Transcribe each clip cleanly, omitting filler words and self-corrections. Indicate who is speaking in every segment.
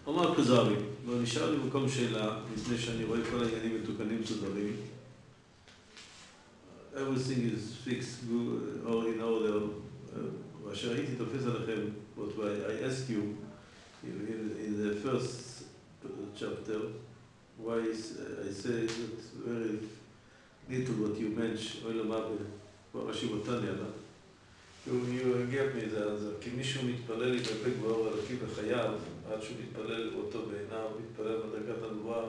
Speaker 1: אומר הכוזרי, ונשאר לי מקום שאלה, לפני שאני רואה כל העניינים מתוקנים מסודרים. Everything is fixed or in order. אשר הייתי תופס עליכם, what I ask you in the first chapter, why I say that very little what you mentioned, אוי למעלה, כבר רשיב אותני עליו. You gave me the answer, כי מישהו מתפלל להתאפק באור אלוקי בחייו, עד שהוא מתפלל אותו בעיניו, מתפלל בדרגת הנבואה.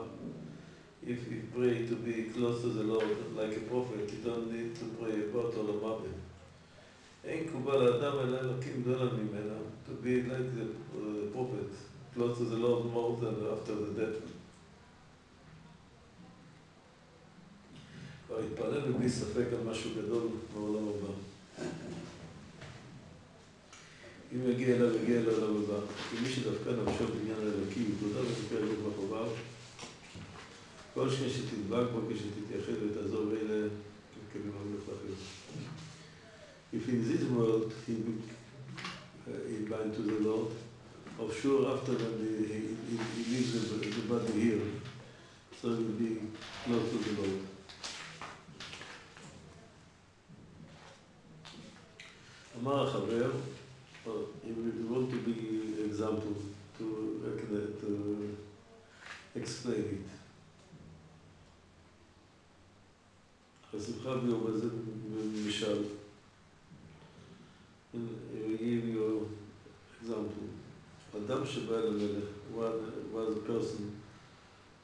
Speaker 1: If you pray to be close to the Lord like a prophet, you don't need to pray about all about it. אין קובל האדם אלא אלוקים גדולה ממנה, to be like the prophet, close to the Lord more than after the death. כבר התפלל בלי ספק על משהו גדול בעולם הבא. אם יגיע אליו, יגיע אליו לעולם הבא. כי מי שדווקא נמשוך בעניין האלוקי, תודה ותקרא לו בחובה, כל שני שתדבק בו כשתתייחד ותעזור אלה כמובן לפחד. If in this world he bind to the Lord, or sure after when he leaves the body here, so he will be close to the Lord. אמר החבר, if we want to be example, to explain it. השמחה ביום הזה במשל. I will give you example. אדם שבא אל המלך, was a person,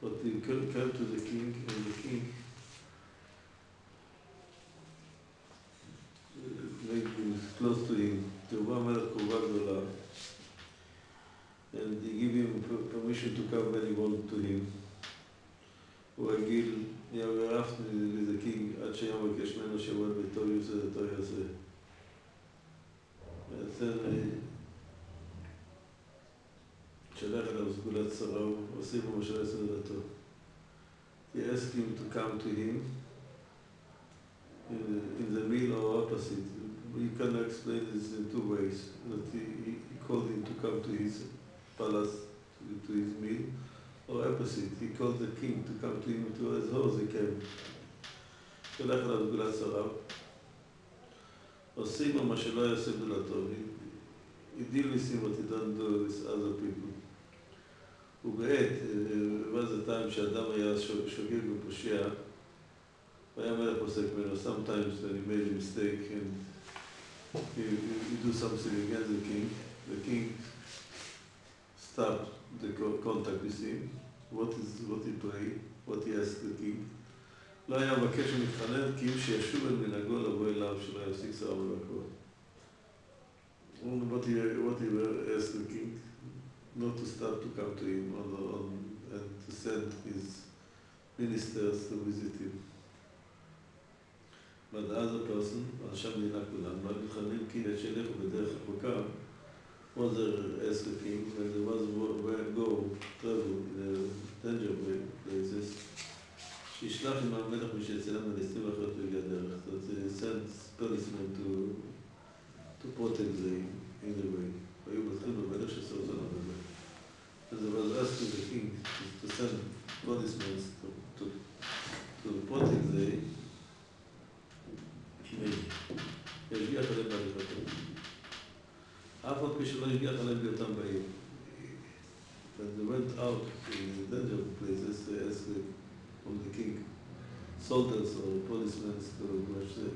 Speaker 1: but he came to the king, and the king made him close to him. תרובה המלך קרובה גדולה. And he gave him permission to come when he wanted to him. הוא רגיל, יערף לזה קינג, עד שיום מבקש ממנו שבוע ביתו יוצא את התור יעשה. בעצם, שלח אליו סגולת שרה, ועושים בו משל עשר דתו. He asked him to come to him in the meal or opposite. You can explain this in two ways. That he called him to come to his palace, to his meal. or opposite, he called the king to come to him to his house, he came. שלח אליו סגולת שרה, עושים לו מה שלא יעשה בלעתו. He deal with him what he don't do with other people. ובעת, was the time שאדם היה שוגג ופושע, והיה מלך פוסק ממנו. Sometimes when he made a mistake and he do something against the king stopped the contact with him. What he pray, what he asked the king. לא היה מבקש ומתחנן, כי אם שישוב אל מנהגו לבוא אליו, שלא יפסיק שרה וברכות. What he asked the king, not to stop to come to him and to send his ministers to visit him. But the other person, עכשיו מדינה כולם, לא מתחננים כי שילכו בדרך רחוקה, mother asked the king, when there was go travel in a danger places, שישלח עם המלך משאצלם על 21 בגלל דרך. So they sent policemen to protect them in the way. והיו בטחים במלך שסרצון המלך. And they was asking the king to send policemen to protect them. ישגיח עליהם בהליכתם. אף עוד כשלא ישגיח עליהם בהיותם בעיר. When they went out in the danger places, they asked from the king, soldiers or policemen to watch them.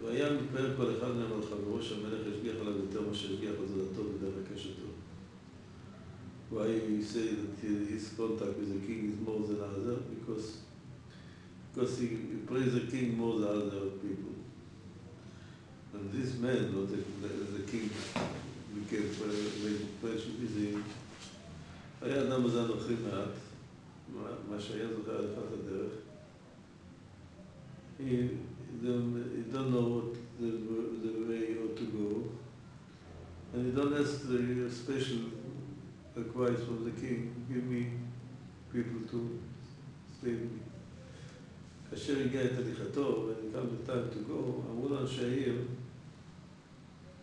Speaker 1: והיה מתפאר כל אחד מהם על חברו שהמלך ישגיח עליו יותר מה שישגיח על זולתו בדרך הקשתו. Why you say that his contact with the king is more than other? Because he prays the king more than other people. And this man, not the king, became friends with him. היה אדם הזה נוחי מעט, מה שהיה זוכר על אחת הדרך. He don't know what the way ought to go. And he don't ask the special advice from the king, give me people to stay with me. כאשר הגיע את הליכתו, when it came the time to go, אמרו לאנשי העיר,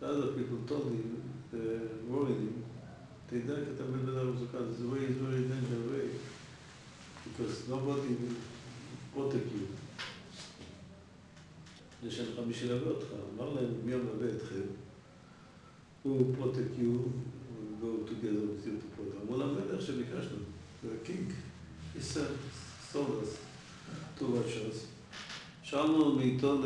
Speaker 1: the other people told him, warned him, תדע, כי אתה בן אדם מסוכן. This way is very dangerous way. Because nobody will protect you. יש לך מי שילווה אותך. אמר להם, מי המלווה אתכם? הוא protect you, we'll go together with you to protect. אמרו למלך שביקשנו, the king, he said, told us to watch us. שאלנו מאיתו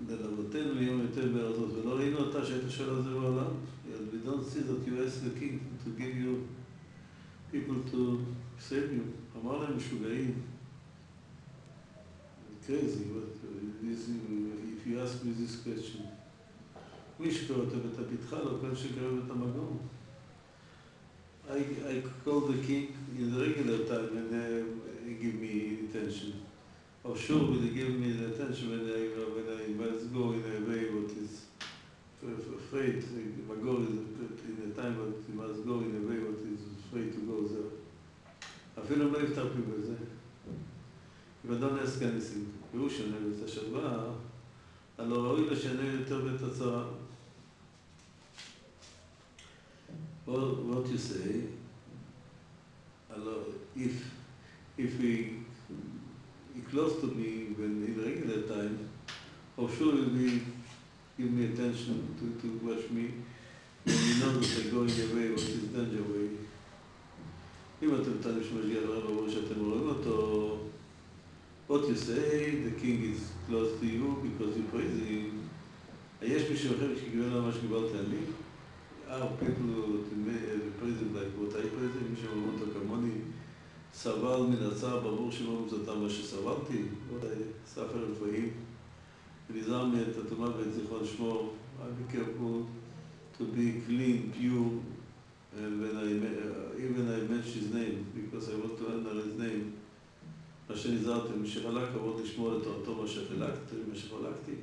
Speaker 1: ללוותנו יום יותר בארצות, ולא ראינו אתה שהיית שואל על זה בעולם. We don't see that you ask the king to give you people to save you. אמר להם משוגעים. Crazy, but if you ask me this question, מי שקורא אותו בית הפתחה, לא כל שקורא בית המגום. I call the king in the regular time and he give me attention. Or sure will he give me the attention when I must go in a way what is afraid. Magor is in a time that he must go in a way what is afraid to go there. אפילו לא יפתר פי בזה. אם אדם נעסק הניסים, והוא שונה את השלווה, הלא ראוי לשנה יותר ואת הצרה. What you say, if he close to me when in regular time, for sure he will give me attention to watch me, when he knows that I go in a way what is danger way. אם אתם טענים שמגיע לרב אמרו שאתם רואים אותו, what you say, the king is close to you because you praise him. יש מישהו אחר שקיבל לו מה שקיבלת לי? people who praise him like what I praise him, מישהו אמרו אותו כמוני, סבל מן הצער ברור שמום זאת מה שסבלתי, ספר רפואי, ונזהר את התאומה ואת זיכרון שמו, I be careful to be clean, pure, and when even I mention his name, because I want to honor his name, מה שנזהרתי, מי שחלק עבוד לשמור את אותו מה שחלקתי,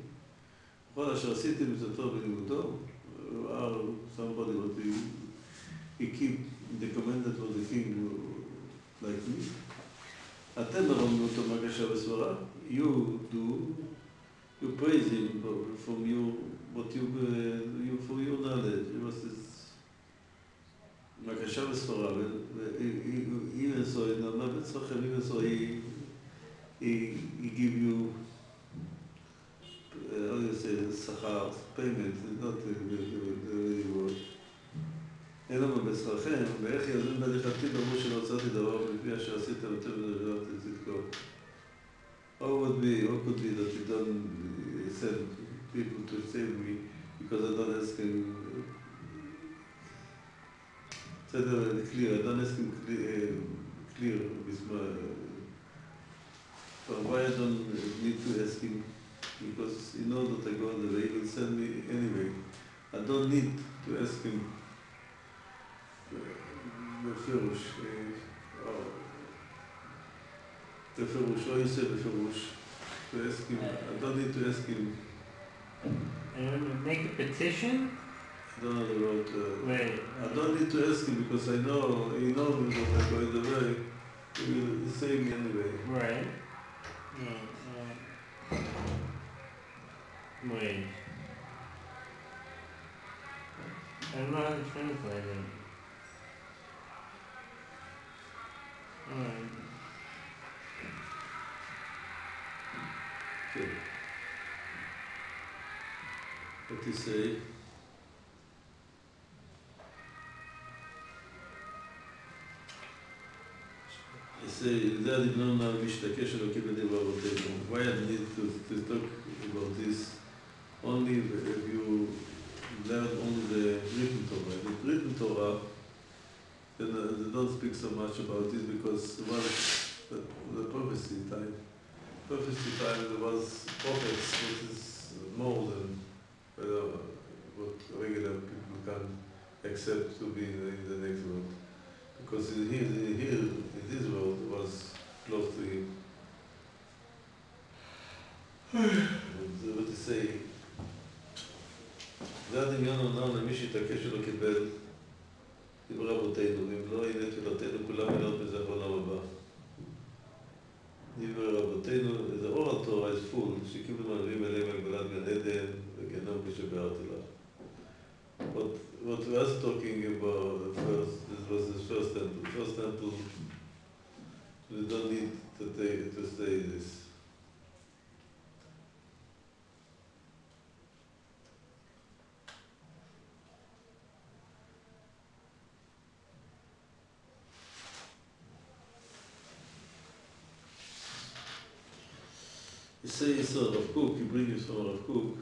Speaker 1: בכל אשר עשיתי מצאתו בלימודו, somebody what he keep the commandment of the king like me. אתם מרמים אותו מהגשה וסברה, you praise him from for your knowledge. מהגשה וסברה, even so, even so, he give you, how do you say, שכר, payment, not the word. אלא בבשרכם, ואיך יזם בהליכתי ברור שלא הוצאתי דבר מפי אשר עשיתם יותר ונבלת את צדקו. How could be that you don't send people to save me because I don't ask him clear, I don't ask him clear with my why I don't need to ask him because he knows that I go on the way, he will send me anyway. I don't need to ask him בפירוש, לא יעשה בפירוש, to ask him, I don't need to ask him.
Speaker 2: Make a petition?
Speaker 1: I don't know the word. I don't need to ask him because I know, he knows me that I go in the way, he will save me anyway.
Speaker 2: Right. Wait. I don't know how to translate it. Alright.
Speaker 1: Okay. What do you say? I say, זה הדבנון המשתקה שלו כבדבר אבותינו. Why I need to talk about this only if you learn only the written Torah. The written Torah, then they don't speak so much about this because the prophecy time. Prophecy time there was prophets, which is more than what regular people can accept to be in the next world. Because here in this world was close to him. What to say? זה הדמיון עונה למי שהתעקש שלא קיבל דברי אבותינו, ואם לא הנה תפילתנו כולם מלאות בזכר עולם הבא. דברי אבותינו, the oral Torah is full, שקיבלו מלווים אליהם הגבלת גן עדן וגיהנום כפי שביארתי לך. What we are talking about the first say it's sort of cook, you bring you sort of cook,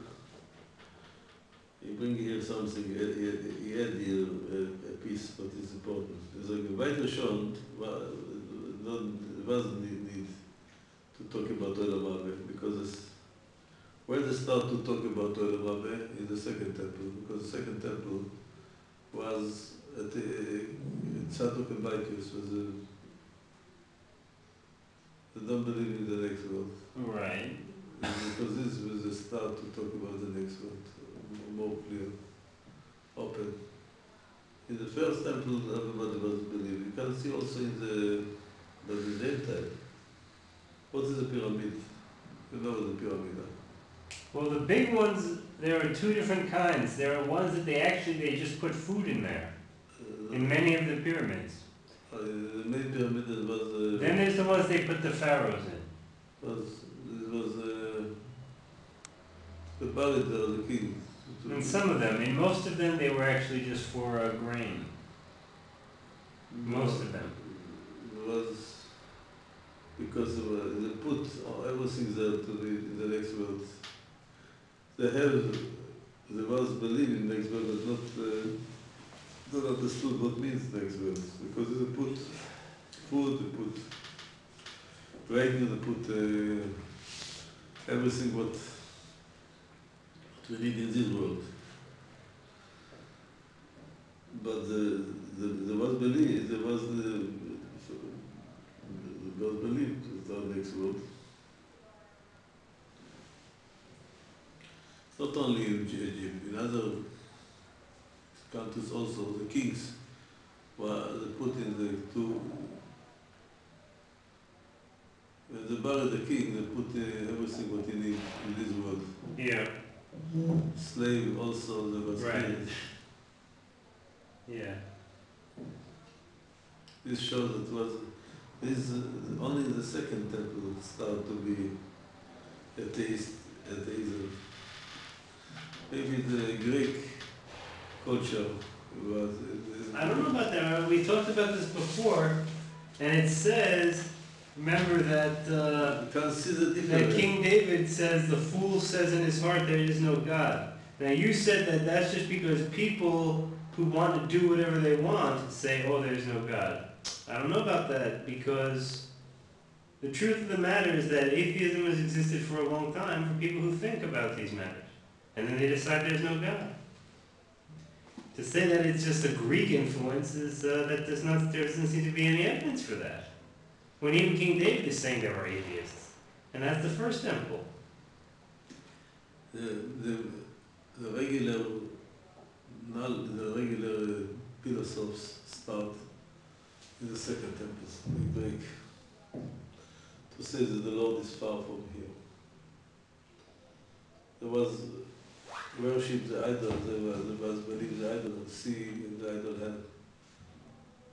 Speaker 1: you bring here something, you add here a piece, but it's important. It's like a weiter schon, doesn't need to talk about Olam Haba, because it's, when they start to talk about Olam Haba is the second temple, because the second temple was at Tzadok and Baikus, was they don't believe in the next world.
Speaker 2: Right.
Speaker 1: Because this was the start to talk about the next world, more clear, open. In the first temple, everybody was believing. You can see also in the same time. What is a pyramid? You know what the pyramid are.
Speaker 2: Well, the big ones, there are two different kinds. There are ones that they just put food in there, in many of the pyramids.
Speaker 1: The main pyramid was...
Speaker 2: Then there's the ones they put the pharaohs in.
Speaker 1: It was the buried the king.
Speaker 2: And some of them, in most of them, they were actually just for grain. Most of them.
Speaker 1: It was because they put everything there to the next world. They was believing next world, but not understood what means next world. Because they put food, they put rain, they put everything what we need in this world. But there was belief, there was believed the next world. Not only in Egypt, in other countries also, the kings were put in the two. When they buried the king, they put everything what he needs in this world.
Speaker 2: Yeah.
Speaker 1: Slave also, there was slaves.
Speaker 2: Yeah.
Speaker 1: This shows that only the second temple started to be atheism. Maybe the Greek culture was...
Speaker 2: I don't know about that. We talked about this before, and it says, remember that
Speaker 1: you can see the difference.
Speaker 2: that King David says, the fool says in his heart there is no God. Now you said that that's just because people who want to do whatever they want say, oh, there's no God. I don't know about that, because the truth of the matter is that atheism has existed for a long time for people who think about these matters. And then they decide there's no God. To say that it's just a Greek influence is there doesn't seem to be any evidence for that. When even King David is saying there are atheists. And that's the first temple.
Speaker 1: The regular philosophers start in the second temple, in Greek, to say that the Lord is far from here. There was worship the idol, there was believe the idol of sea and the idol hand.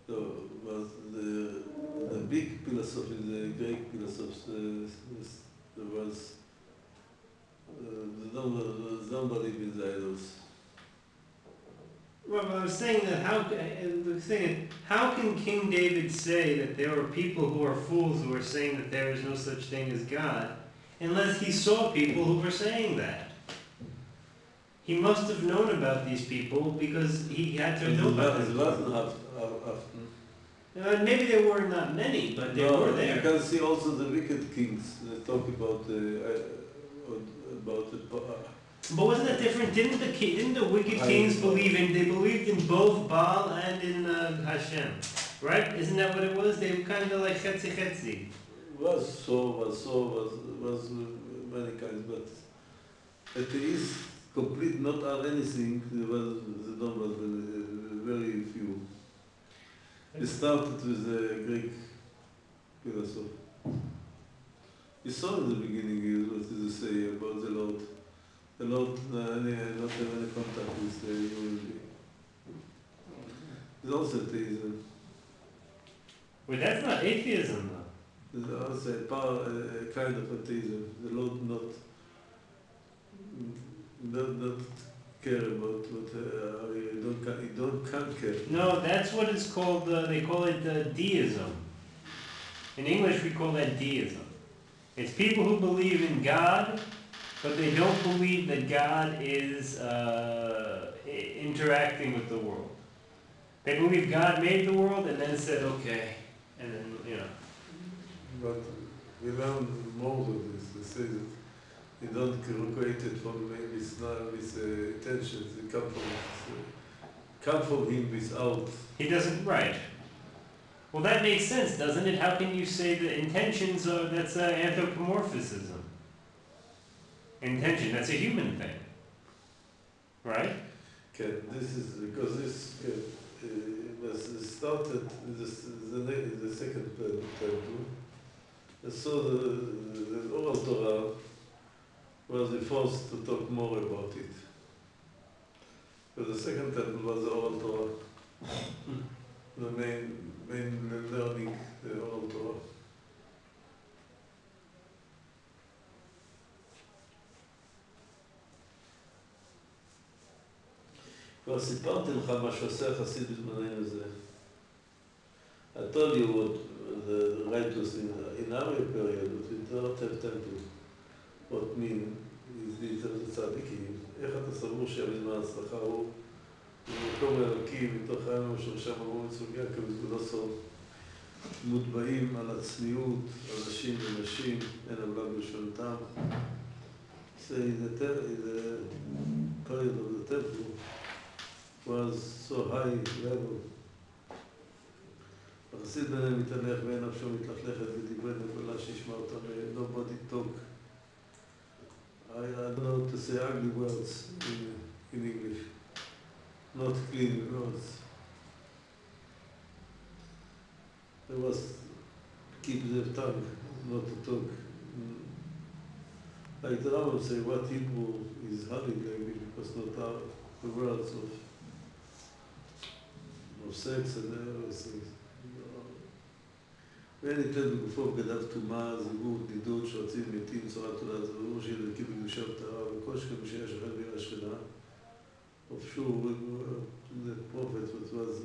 Speaker 1: So was the big philosophy, the Greek philosophers, there was they don't believe in the idols.
Speaker 2: Well, I was saying that how can King David say that there are people who are fools who are saying that there is no such thing as God, unless he saw people who were saying that? He must have known about these people because he had to know about them. Maybe there were not many, but they were there.
Speaker 1: You can see also the wicked kings. They talk about
Speaker 2: But wasn't that different? Didn't the wicked kings believe in? They believed in both Baal and in Hashem, right? Isn't that what it was? They were kind of like chetzi chetzi.
Speaker 1: Was many kinds, but atheists complete not have anything. There was very few. It started with the Greek philosophy. You saw in the beginning what did it say about the Lord. The Lord not have any contact with the human being. It's also atheism.
Speaker 2: Well, that's not atheism, though.
Speaker 1: There's also a kind of atheism. The Lord not care about what he can't care.
Speaker 2: No, that's what it's called. They call it deism. In English, we call that deism. It's people who believe in God, but they don't believe that God is interacting with the world. They believe God made the world and then said, okay, and then, you know.
Speaker 1: But we learn more of this. They say that you don't create it from maybe it's not with intentions. It come from him without.
Speaker 2: He doesn't, right. Well, that makes sense, doesn't it? How can you say that intentions are, that's anthropomorphism? Intention, that's a human thing. Right?
Speaker 1: Okay, this is because this was started in the second temple. And so the oral Torah was the first to talk more about it. But the second temple was the oral Torah. The main learning, the oral Torah. כבר סיפרתי לך מה שעושה החסיד בזמננו הזה. I told you what the writers in our period, what we don't have time to, what mean is these are the צדיקים. איך אתה סבור שהבזמן ההצלחה הוא במקום אלוקי, מתוך העם שרשם אמרו מצוגיה כבזגולו סוף, מוטבעים על הצניעות, על נשים ונשים, אין עולם בשונתם. So in the period of the temple was so high level. החסיד ביניהם מתהלך ואין נפשו מתלכלכת ודברי נבלה שישמע אותם nobody talk. I don't know to say ugly words in English. Not clean words. They must keep their tongue, not to talk. Like the Rambam say, what Hebrew is holy language because not the words of sex and everything. ואין ניתן בגופו בגדיו טומאה, זיווג, נידוד, שרצים, מתים, צורת תולד, זה ברור שילדקים בקדושה וטהרה, וכל שכם שיש אחד בירה השכנה. Of sure, the prophet was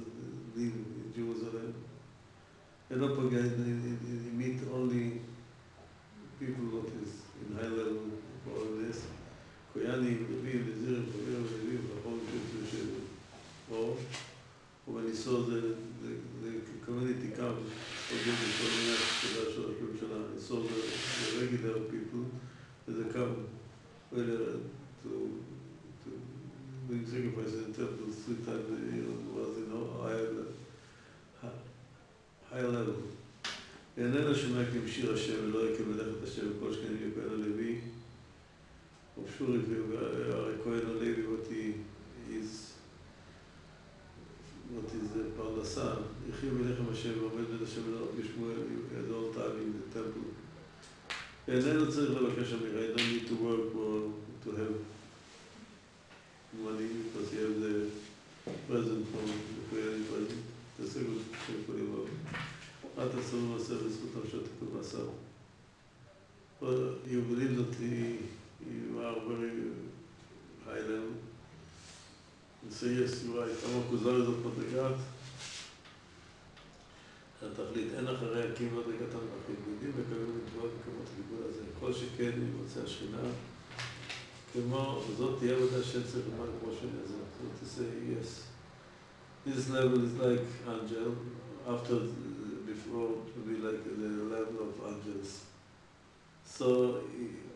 Speaker 1: living in Jerusalem. And not again, he meet only people that is in high level for this. Koyanim, Levim, Nezirim, Chavirim, Levim, Chachom, Shem, or when he saw the community come, he saw the regular people that they come to bring sacrifices in temples 3 times a year. Was high level. איננו שומע כמשיר השם ולא יקם מלאכת השם וכל שכן יהיה כהן הלוי. ובשורי והרי כהן הלוי what is the פרנסה, יחיה מלאכם השם ועומד בית השם ולא בשמואל ידור תעלים בטמפל. איננו צריך לבקש אמירה, I don't need to work or to have money because you have the present from the Korean present. תעשה good שיכולים אוהב. מה אתה סבור לעשה בזכותם שאתה כמעשה? You believe that you are very high level. You say yes, you are. כמה הכוזרי זאת מדרגת. התכלית אין אחרי הקים מדרגת המלאכים. יודעים וקיימים לדבר במקומות הגיבול הזה. כל שכן ימצא השכינה. כמו זאת תהיה עבודה שצריך לומר כמו שאני הזה. So to say yes. This level is like angel. After before to be like the level of angels. So,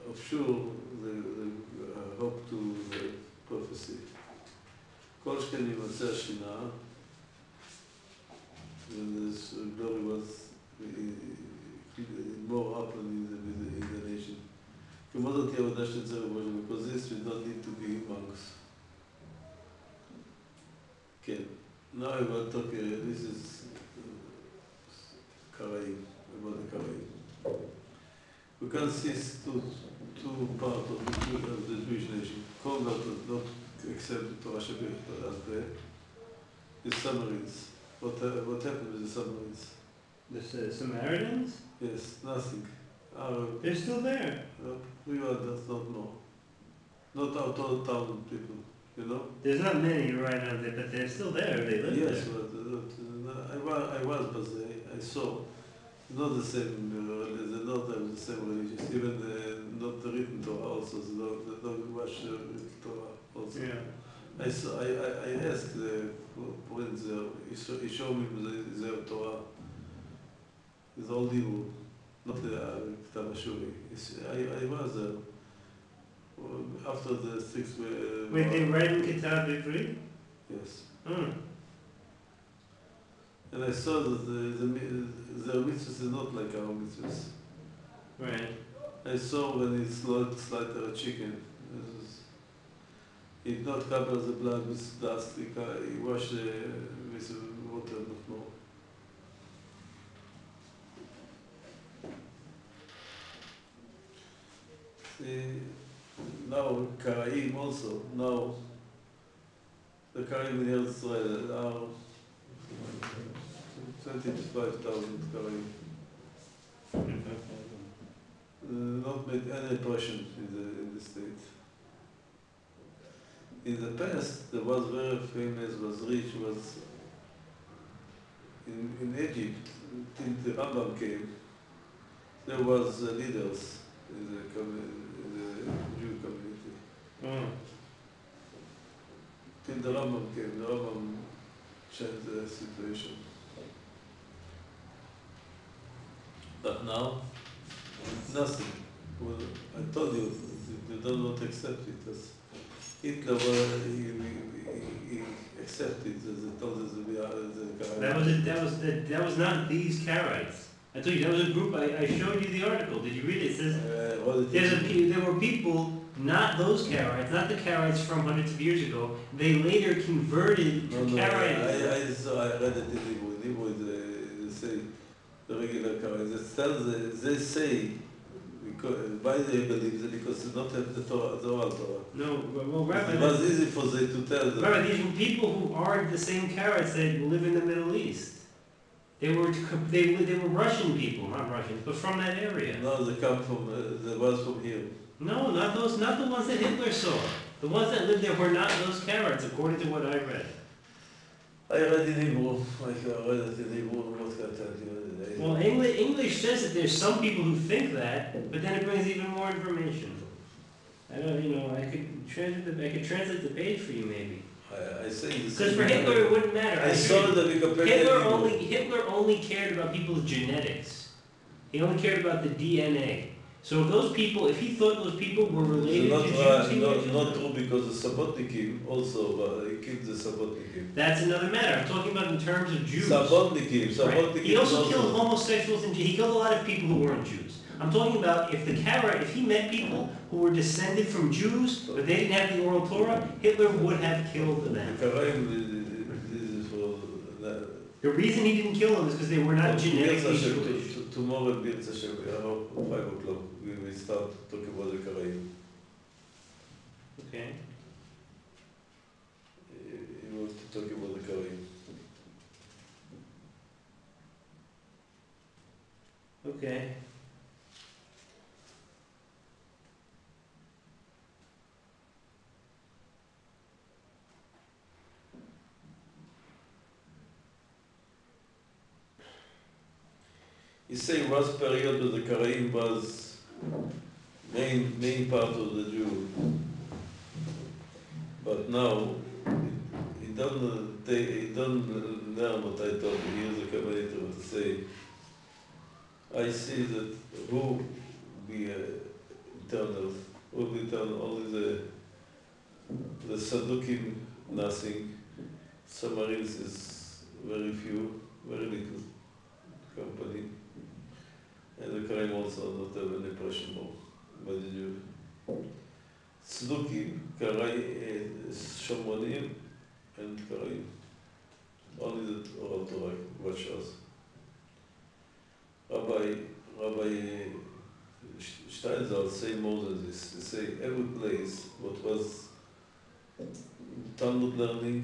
Speaker 1: of sure, they hope to the prophecy. כל שכן ימצא השכינה, when this glory was more open in the nation. כמו זאת היא עבודה שצריך לבוא, because this we don't need to be monks. כן, now I will talk, this is קראים, about the קראים. We can see two parts of the Jewish nation. Converted, not accept the Torah Shabbat as the Samaritans. What happened with the Samaritans?
Speaker 2: The Samaritans?
Speaker 1: Yes, nothing.
Speaker 2: They're still there.
Speaker 1: We does not know. Not our town people, you know?
Speaker 2: There's not many right now, but they're still there. They live
Speaker 1: yes,
Speaker 2: there.
Speaker 1: But I was, but I saw It's not the same, they're not the same religious. Even not the written Torah also, they don't watch the written Torah also.
Speaker 2: Yeah.
Speaker 1: I asked the prince there, he showed me their Torah. It's all Hebrew, not the Ktav Ashuri. I was there. After the 6
Speaker 2: Wait, they write in Kitab Ivri?
Speaker 1: Yes.
Speaker 2: Hmm.
Speaker 1: And I saw that their mitzvahs is not like our mitzvahs.
Speaker 2: Right.
Speaker 1: I saw when he slaughtered a chicken. He did not cover the blood with dust, he washed with water on the floor. Now, Karaim also, now, the Karaim in Eretz Israel are 25,000 Karaim. Not made any impression in the state. In the past, there was very famous, was rich, was in Egypt, till the Rambam came, there was leaders in the Jew community.
Speaker 2: Oh.
Speaker 1: Till the Rambam came, the Rambam changed the situation. But now, nothing. Well, I told you, you don't want to accept it. As Hitler, he accepted
Speaker 2: That was not these Karaites. I told you, that was a group, I showed you the article. Did you read it? It says there were people, not those Karaites, not the Karaites from hundreds of years ago. They later converted to Karaites.
Speaker 1: I read it in Hebrew. In Hebrew, they say, the regular Karaites. They say, why they believe that? Because they don't have the oral Torah.
Speaker 2: No, well, Rabbi,
Speaker 1: it was easy for them to tell them.
Speaker 2: Rabbi, these were people who aren't the same Karaites that live in the Middle East. They were Russian people, not Russians, but from that area.
Speaker 1: No, they come from, they was from here.
Speaker 2: No, not the ones that Hitler saw. The ones that lived there were not those Karaites, according to what I read.
Speaker 1: I read in Hebrew. I read it in Hebrew. What can I tell you?
Speaker 2: Well, English says that there's some people who think that, but then it brings even more information. I don't, I could translate the page for you maybe.
Speaker 1: I say
Speaker 2: because for Hitler it wouldn't matter.
Speaker 1: I saw the Wikipedia.
Speaker 2: Hitler only cared about people's genetics. He only cared about the DNA. So if he thought those people were related to Jews, he would
Speaker 1: not true, because the Sabotnikim also, he killed the Sabotnikim.
Speaker 2: That's another matter. I'm talking about in terms of Jews.
Speaker 1: Sabotnikim.
Speaker 2: Right. He also killed homosexuals and he killed a lot of people who weren't Jews. I'm talking about if he met people who were descended from Jews, but they didn't have the oral Torah, Hitler would have killed them. The reason he didn't kill them is because they were not genetically Jewish.
Speaker 1: Tomorrow at Birz Hashem, around 5 o'clock, we will start talking about the Karaim.
Speaker 2: Okay.
Speaker 1: You want to talk about the Karaim.
Speaker 2: Okay.
Speaker 1: You say was period of the Karaim was main part of the Jew, but now he don't learn what I told you. Here's a commentator to say, I see that who be eternal, only the Sadukim, nothing. Samaritans is very few, very little company. And the Karaim also not have any impression more by the Jew. Tzdukim, Shomronim, and Karaim. Only the oral Torah, watch us. Rabbi Steinzal say more than this. They say every place what was Talmud learning,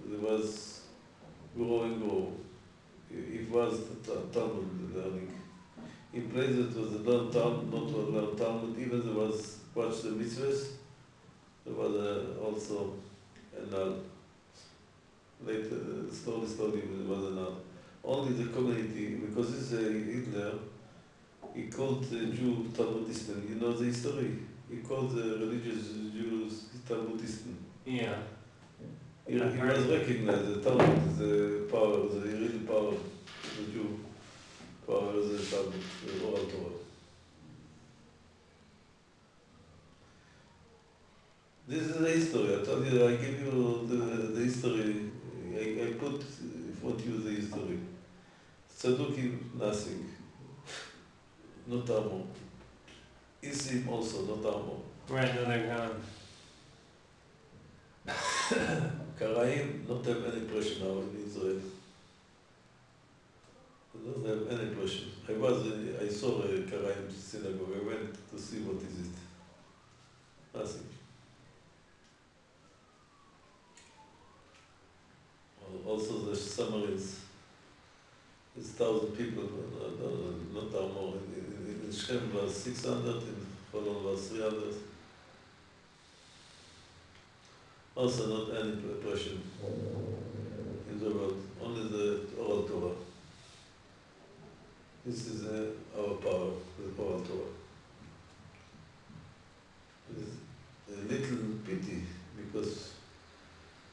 Speaker 1: there was grow. It was Talmud learning. In places was learn Talmud, not learn Talmud, even there was watch the mitzvahs, there was also an later, slowly there was an only the community, because this Hitler, he called the Jew Talmudisten. You know the history? He called the religious Jews Talmudisten.
Speaker 2: Yeah.
Speaker 1: He was recognized, the Talmud is the power, the real power, the Jew power is the Talmud, the oral Torah. This is the history. I told you, I give you the history. I put in front of you the history. Tzadukim, nothing. Not armor. Isim also, not armor.
Speaker 2: Right, no, they're gone.
Speaker 1: Karaim not have any pressure now in Israel. They don't have any pressure. I saw a Karaim synagogue. I went to see what is it. Nothing. Also the Samaritans. It's 1,000 people, not more. In Shem was 600, in Holland was 300. Also not any pressure in the world, only the oral Torah. This is our power, the oral Torah. It's a little pity because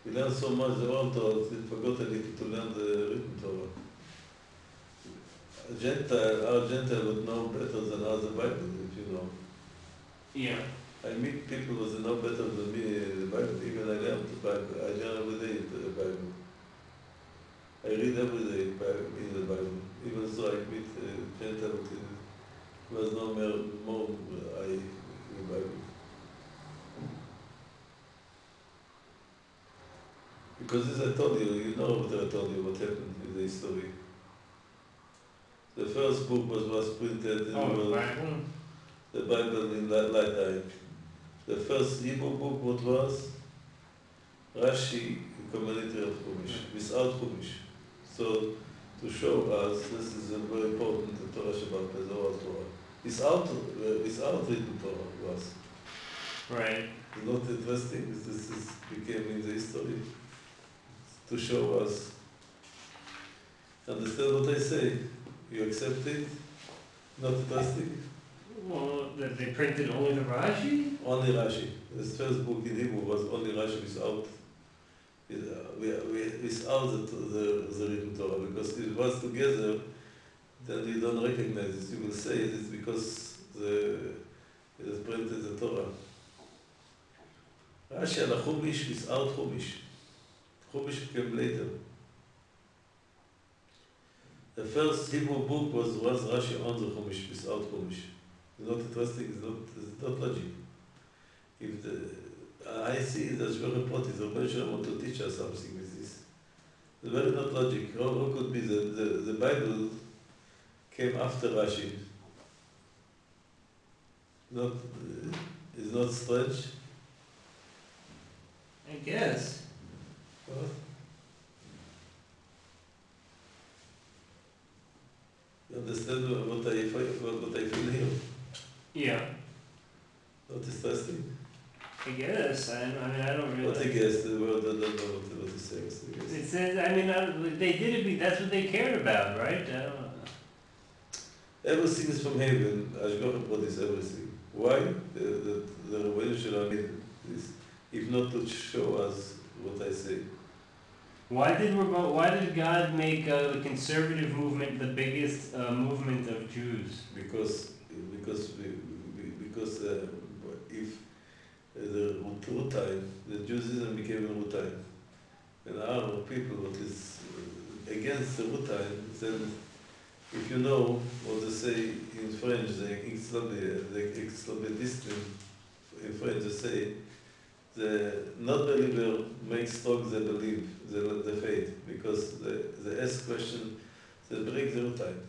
Speaker 1: we learn so much the oral Torah, we forgot a little to learn the written Torah. Our Gentile would know better than us the Bible, if you know.
Speaker 2: Yeah.
Speaker 1: I meet people who know better than me the Bible. Even I learn the Bible. I learn every day the Bible. I read every day in the Bible. Even so, I meet Gentile who has no more in the Bible. Because as I told you, you know what I told you, what happened in the history. The first book was printed in the world.
Speaker 2: Bible?
Speaker 1: The Bible in Latin. The first Hebrew book, what was? Rashi, commentary of Chumash, without Chumash. So, to show us, this is a very important Torah Shabbat, the oral Torah. Without written Torah was.
Speaker 2: Right.
Speaker 1: It's not interesting, this became in the history. To show us. Understand what I say? You accept it? Not interesting?
Speaker 2: Well, that they printed only the Rashi?
Speaker 1: Only Rashi. This first book in Hebrew was only Rashi without the written Torah. Because if it was together, then you don't recognize it. You will say it's because it is printed the Torah. Rashi al Chumash without Chumash. Chumash came later. The first Hebrew book was Rashi on the Chumash without Chumash. It's not interesting, it's not logic. If I see that very important, the Rebbe want to teach us something with this. It's very not logic. How could be the Bible came after Rashi? It's not strange?
Speaker 2: I guess.
Speaker 1: What? You understand what I feel here?
Speaker 2: Yeah.
Speaker 1: Not interesting?
Speaker 2: I guess. I mean, I don't really.
Speaker 1: What I guess, the word I don't know what to say.
Speaker 2: It says, I mean, they did it, that's what they cared about, right? I don't know.
Speaker 1: Everything is from heaven. Hashgacha produces everything. Why? The revelation of it is, if not to show us what I say.
Speaker 2: Why did God make the conservative movement the biggest movement of Jews?
Speaker 1: Because if the Rutayim, the Judaism became a Rutayim, and our people what is against the Rutayim, then if you know what they say in French, the Islamist in French, they say the not-believer makes strong the belief, the faith, because the S question, they break the Rutayim.